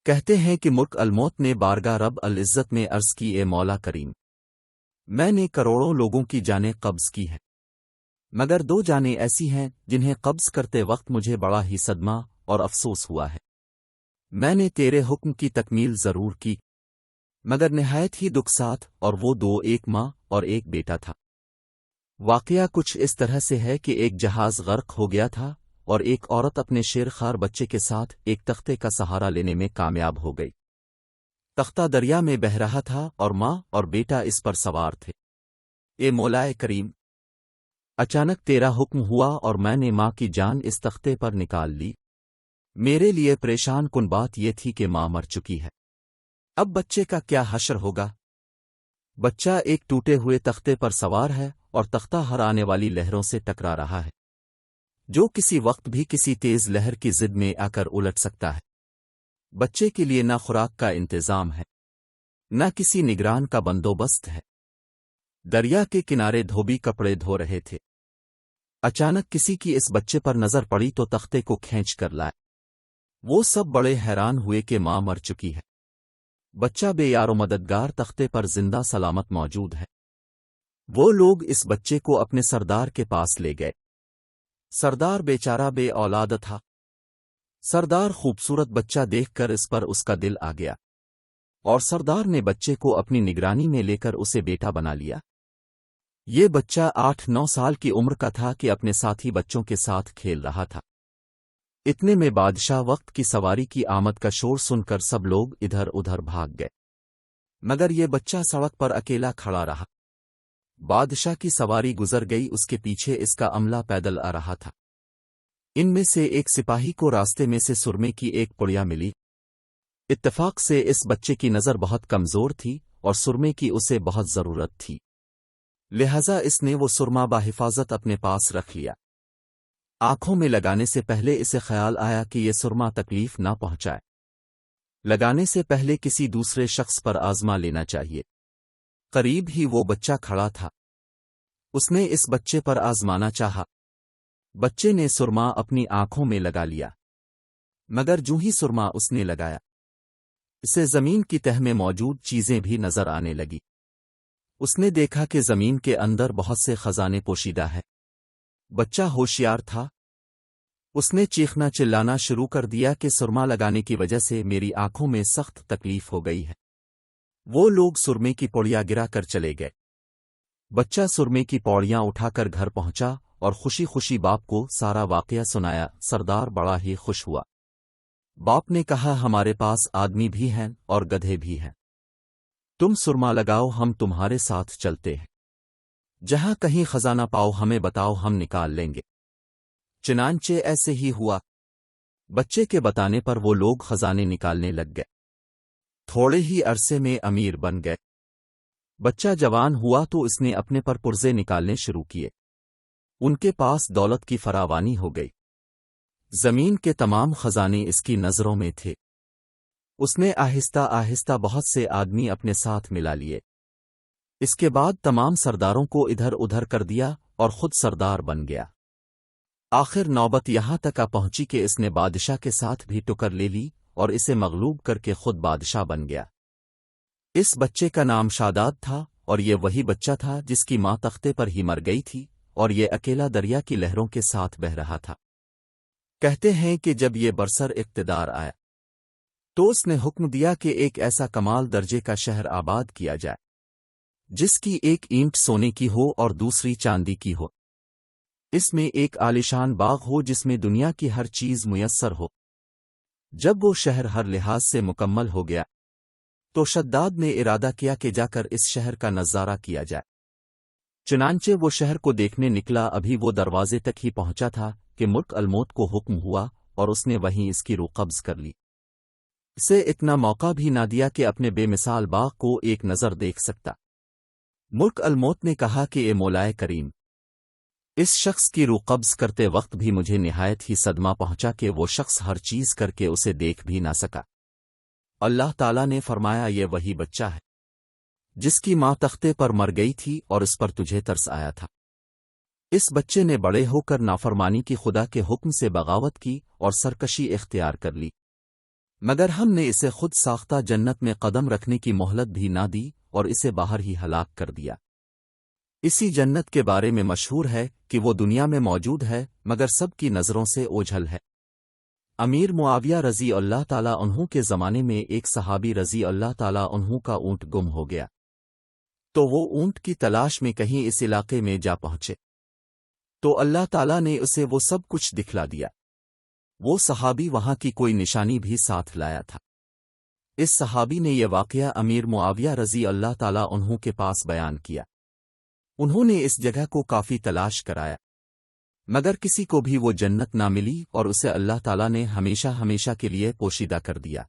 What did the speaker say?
کہتے ہیں کہ ملک الموت نے بارگاہ رب العزت میں عرض کی، اے مولا کریم، میں نے کروڑوں لوگوں کی جانیں قبض کی ہیں، مگر 2 جانیں ایسی ہیں جنہیں قبض کرتے وقت مجھے بڑا ہی صدمہ اور افسوس ہوا ہے۔ میں نے تیرے حکم کی تکمیل ضرور کی، مگر نہایت ہی دکھ ساتھ، اور وہ 2، ایک ماں اور ایک بیٹا تھا۔ واقعہ کچھ اس طرح سے ہے کہ ایک جہاز غرق ہو گیا تھا اور ایک عورت اپنے شیرخوار بچے کے ساتھ ایک تختے کا سہارا لینے میں کامیاب ہو گئی۔ تختہ دریا میں بہہ رہا تھا اور ماں اور بیٹا اس پر سوار تھے۔ اے مولائے کریم، اچانک تیرا حکم ہوا اور میں نے ماں کی جان اس تختے پر نکال لی۔ میرے لیے پریشان کن بات یہ تھی کہ ماں مر چکی ہے، اب بچے کا کیا حشر ہوگا؟ بچہ ایک ٹوٹے ہوئے تختے پر سوار ہے اور تختہ ہر آنے والی لہروں سے ٹکرا رہا ہے، جو کسی وقت بھی کسی تیز لہر کی ضد میں آ کر الٹ سکتا ہے۔ بچے کے لیے نہ خوراک کا انتظام ہے، نہ کسی نگران کا بندوبست ہے۔ دریا کے کنارے دھوبی کپڑے دھو رہے تھے۔ اچانک کسی کی اس بچے پر نظر پڑی تو تختے کو کھینچ کر لائے۔ وہ سب بڑے حیران ہوئے کہ ماں مر چکی ہے، بچہ بے یار و مددگار تختے پر زندہ سلامت موجود ہے۔ وہ لوگ اس بچے کو اپنے سردار کے پاس لے گئے۔ سردار بیچارہ بے اولاد تھا۔ سردار خوبصورت بچہ دیکھ کر اس پر اس کا دل آ گیا، اور سردار نے بچے کو اپنی نگرانی میں لے کر اسے بیٹا بنا لیا۔ یہ بچہ 8-9 سال کی عمر کا تھا کہ اپنے ساتھی بچوں کے ساتھ کھیل رہا تھا۔ اتنے میں بادشاہ وقت کی سواری کی آمد کا شور سن کر سب لوگ ادھر ادھر بھاگ گئے، مگر یہ بچہ سڑک پر اکیلا کھڑا رہا۔ بادشاہ کی سواری گزر گئی، اس کے پیچھے اس کا عملہ پیدل آ رہا تھا۔ ان میں سے ایک سپاہی کو راستے میں سے سرمے کی ایک پڑیا ملی۔ اتفاق سے اس بچے کی نظر بہت کمزور تھی اور سرمے کی اسے بہت ضرورت تھی، لہذا اس نے وہ سرما بحفاظت اپنے پاس رکھ لیا۔ آنکھوں میں لگانے سے پہلے اسے خیال آیا کہ یہ سرما تکلیف نہ پہنچائے، لگانے سے پہلے کسی دوسرے شخص پر آزما لینا چاہیے۔ قریب ہی وہ بچہ کھڑا تھا، اس نے اس بچے پر آزمانا چاہا۔ بچے نے سرما اپنی آنکھوں میں لگا لیا، مگر جو ہی سرما اس نے لگایا، اسے زمین کی تہہ میں موجود چیزیں بھی نظر آنے لگی۔ اس نے دیکھا کہ زمین کے اندر بہت سے خزانے پوشیدہ ہیں۔ بچہ ہوشیار تھا، اس نے چیخنا چلانا شروع کر دیا کہ سرما لگانے کی وجہ سے میری آنکھوں میں سخت تکلیف ہو گئی ہے۔ وہ لوگ سرمے کی پوڑیاں گرا کر چلے گئے۔ بچہ سرمے کی پوڑیاں اٹھا کر گھر پہنچا اور خوشی خوشی باپ کو سارا واقعہ سنایا۔ سردار بڑا ہی خوش ہوا۔ باپ نے کہا، ہمارے پاس آدمی بھی ہیں اور گدھے بھی ہیں، تم سرما لگاؤ، ہم تمہارے ساتھ چلتے ہیں، جہاں کہیں خزانہ پاؤ ہمیں بتاؤ، ہم نکال لیں گے۔ چنانچہ ایسے ہی ہوا۔ بچے کے بتانے پر وہ لوگ خزانے نکالنے لگ گئے، تھوڑے ہی عرصے میں امیر بن گئے۔ بچہ جوان ہوا تو اس نے اپنے پر پرزے نکالنے شروع کیے، ان کے پاس دولت کی فراوانی ہو گئی، زمین کے تمام خزانے اس کی نظروں میں تھے۔ اس نے آہستہ آہستہ بہت سے آدمی اپنے ساتھ ملا لیے۔ اس کے بعد تمام سرداروں کو ادھر ادھر کر دیا اور خود سردار بن گیا۔ آخر نوبت یہاں تک آ پہنچی کہ اس نے بادشاہ کے ساتھ بھی ٹکر لے لی اور اسے مغلوب کر کے خود بادشاہ بن گیا۔ اس بچے کا نام شاداد تھا، اور یہ وہی بچہ تھا جس کی ماں تختے پر ہی مر گئی تھی اور یہ اکیلا دریا کی لہروں کے ساتھ بہہ رہا تھا۔ کہتے ہیں کہ جب یہ برسر اقتدار آیا تو اس نے حکم دیا کہ ایک ایسا کمال درجے کا شہر آباد کیا جائے جس کی ایک اینٹ سونے کی ہو اور دوسری چاندی کی ہو۔ اس میں ایک عالیشان باغ ہو جس میں دنیا کی ہر چیز میسر ہو۔ جب وہ شہر ہر لحاظ سے مکمل ہو گیا تو شداد نے ارادہ کیا کہ جا کر اس شہر کا نظارہ کیا جائے۔ چنانچہ وہ شہر کو دیکھنے نکلا، ابھی وہ دروازے تک ہی پہنچا تھا کہ ملک الموت کو حکم ہوا اور اس نے وہیں اس کی روح قبض کر لی۔ اسے اتنا موقع بھی نہ دیا کہ اپنے بے مثال باغ کو ایک نظر دیکھ سکتا۔ ملک الموت نے کہا کہ اے مولائے کریم، اس شخص کی روح قبض کرتے وقت بھی مجھے نہایت ہی صدمہ پہنچا کہ وہ شخص ہر چیز کر کے اسے دیکھ بھی نہ سکا۔ اللہ تعالیٰ نے فرمایا، یہ وہی بچہ ہے جس کی ماں تختے پر مر گئی تھی اور اس پر تجھے ترس آیا تھا۔ اس بچے نے بڑے ہو کر نافرمانی کی، خدا کے حکم سے بغاوت کی اور سرکشی اختیار کر لی۔ مگر ہم نے اسے خود ساختہ جنت میں قدم رکھنے کی مہلت بھی نہ دی اور اسے باہر ہی ہلاک کر دیا۔ اسی جنت کے بارے میں مشہور ہے کہ وہ دنیا میں موجود ہے مگر سب کی نظروں سے اوجھل ہے۔ امیر معاویہ رضی اللہ تعالیٰ عنہ کے زمانے میں ایک صحابی رضی اللہ تعالیٰ عنہ کا اونٹ گم ہو گیا، تو وہ اونٹ کی تلاش میں کہیں اس علاقے میں جا پہنچے تو اللہ تعالیٰ نے اسے وہ سب کچھ دکھلا دیا۔ وہ صحابی وہاں کی کوئی نشانی بھی ساتھ لایا تھا۔ اس صحابی نے یہ واقعہ امیر معاویہ رضی اللہ تعالیٰ عنہ کے پاس بیان کیا۔ انہوں نے اس جگہ کو کافی تلاش کرایا مگر کسی کو بھی وہ جنت نہ ملی اور اسے اللہ تعالیٰ نے ہمیشہ ہمیشہ کے لیے پوشیدہ کر دیا۔